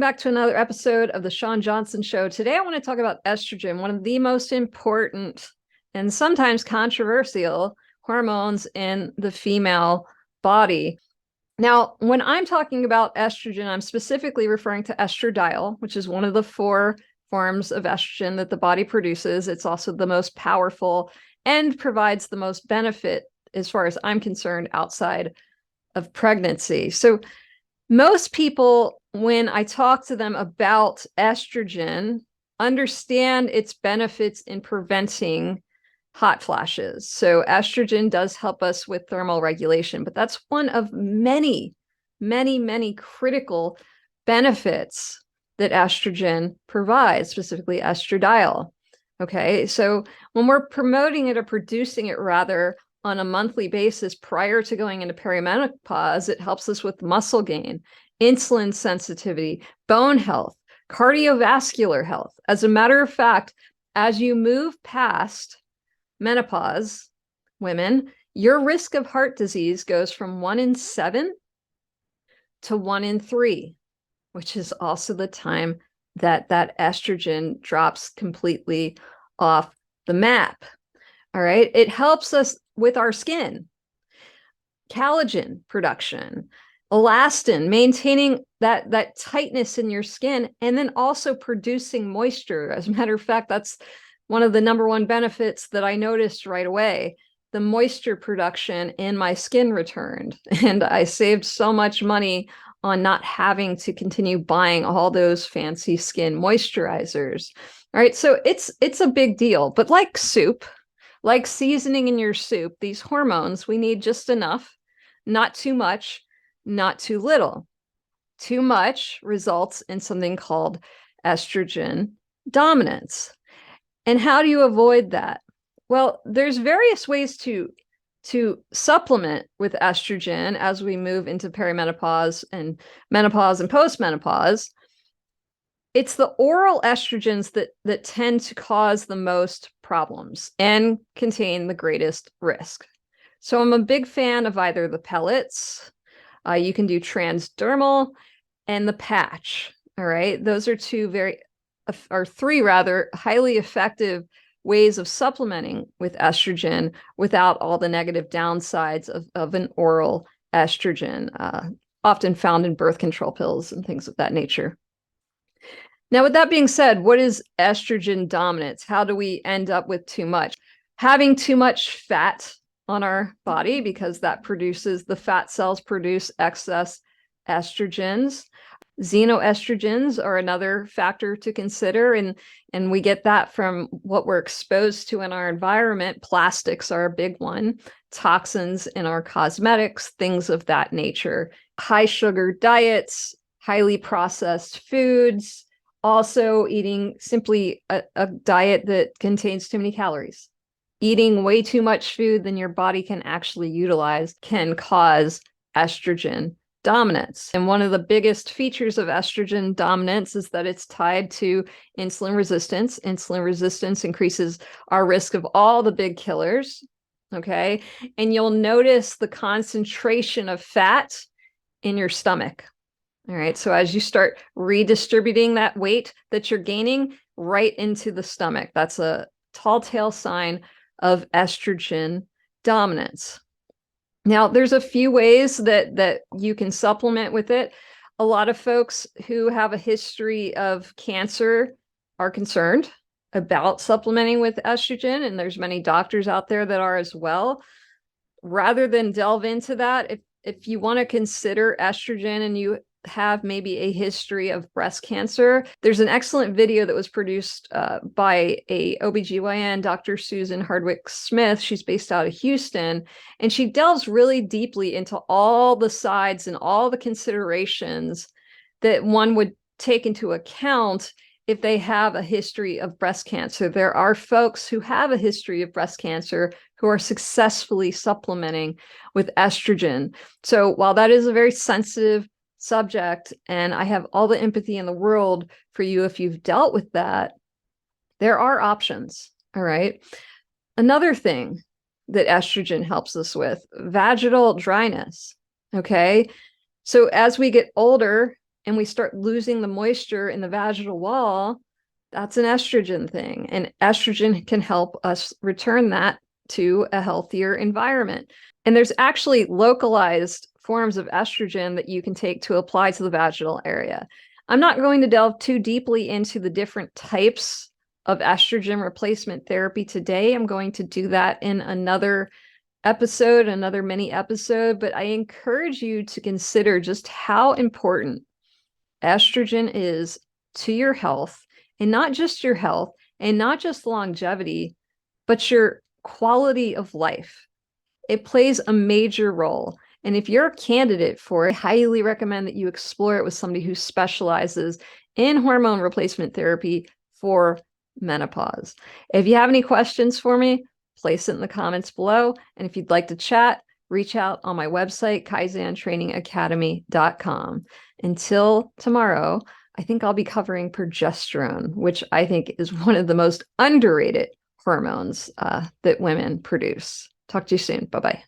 back to another episode of the Shawn Johnson Show. Today, I want to talk about estrogen, one of the most important and sometimes controversial hormones in the female body. Now, when I'm talking about estrogen, I'm specifically referring to estradiol, which is one of the 4 forms of estrogen that the body produces. It's also the most powerful and provides the most benefit, as far as I'm concerned, outside of pregnancy. So most people, when I talk to them about estrogen, understand its benefits in preventing hot flashes. So estrogen does help us with thermal regulation, but that's one of many, many, many critical benefits that estrogen provides, specifically estradiol. Okay, so when we're promoting it or producing it rather on a monthly basis prior to going into perimenopause, it helps us with muscle gain, insulin sensitivity, bone health, cardiovascular health. As a matter of fact, as you move past menopause, women, your risk of heart disease goes from 1 in 7 to 1 in 3, which is also the time that estrogen drops completely off the map. All right. It helps us with our skin, collagen production, elastin, maintaining that tightness in your skin, and then also producing moisture. As a matter of fact, that's one of the #1 benefits that I noticed right away. The moisture production in my skin returned, and I saved so much money on not having to continue buying all those fancy skin moisturizers. All right, so it's a big deal, but like soup, like seasoning in your soup, these hormones, we need just enough, not too much, not too little. Too much results in something called estrogen dominance. And how do you avoid that? Well, there's various ways to supplement with estrogen as we move into perimenopause and menopause and postmenopause. It's the oral estrogens that tend to cause the most problems and contain the greatest risk. So I'm a big fan of either the pellets, you can do transdermal, and the patch. All right, those are 3 rather highly effective ways of supplementing with estrogen without all the negative downsides of an oral estrogen, often found in birth control pills and things of that nature. Now, with that being said, what is estrogen dominance? How do we end up with too much? Having too much fat on our body, because the fat cells produce excess estrogens. Xenoestrogens are another factor to consider, and we get that from what we're exposed to in our environment. Plastics are a big one, toxins in our cosmetics, things of that nature. High sugar diets, highly processed foods, also eating simply a diet that contains too many calories. Eating way too much food than your body can actually utilize can cause estrogen dominance. And one of the biggest features of estrogen dominance is that it's tied to insulin resistance. Insulin resistance increases our risk of all the big killers. Okay. And you'll notice the concentration of fat in your stomach. All right. So as you start redistributing that weight that you're gaining right into the stomach, that's a tall tale sign of estrogen dominance. Now, there's a few ways that you can supplement with it. A lot of folks who have a history of cancer are concerned about supplementing with estrogen, and there's many doctors out there that are as well. Rather than delve into that, if you want to consider estrogen and you have maybe a history of breast cancer, there's an excellent video that was produced by a OBGYN, Dr. Susan Hardwick Smith. She's based out of Houston, and she delves really deeply into all the sides and all the considerations that one would take into account if they have a history of breast cancer. There are folks who have a history of breast cancer who are successfully supplementing with estrogen. So while that is a very sensitive subject, and I have all the empathy in the world for you if you've dealt with that, there are options. All right. Another thing that estrogen helps us with, vaginal dryness. Okay. So as we get older, and we start losing the moisture in the vaginal wall, that's an estrogen thing. And estrogen can help us return that to a healthier environment. And there's actually localized forms of estrogen that you can take to apply to the vaginal area. I'm not going to delve too deeply into the different types of estrogen replacement therapy today. I'm going to do that in another episode, another mini episode, but I encourage you to consider just how important estrogen is to your health, and not just your health and not just longevity, but your quality of life. It plays a major role. And if you're a candidate for it, I highly recommend that you explore it with somebody who specializes in hormone replacement therapy for menopause. If you have any questions for me, place it in the comments below. And if you'd like to chat, reach out on my website, kaizentrainingacademy.com. Until tomorrow, I think I'll be covering progesterone, which I think is one of the most underrated hormones that women produce. Talk to you soon. Bye-bye.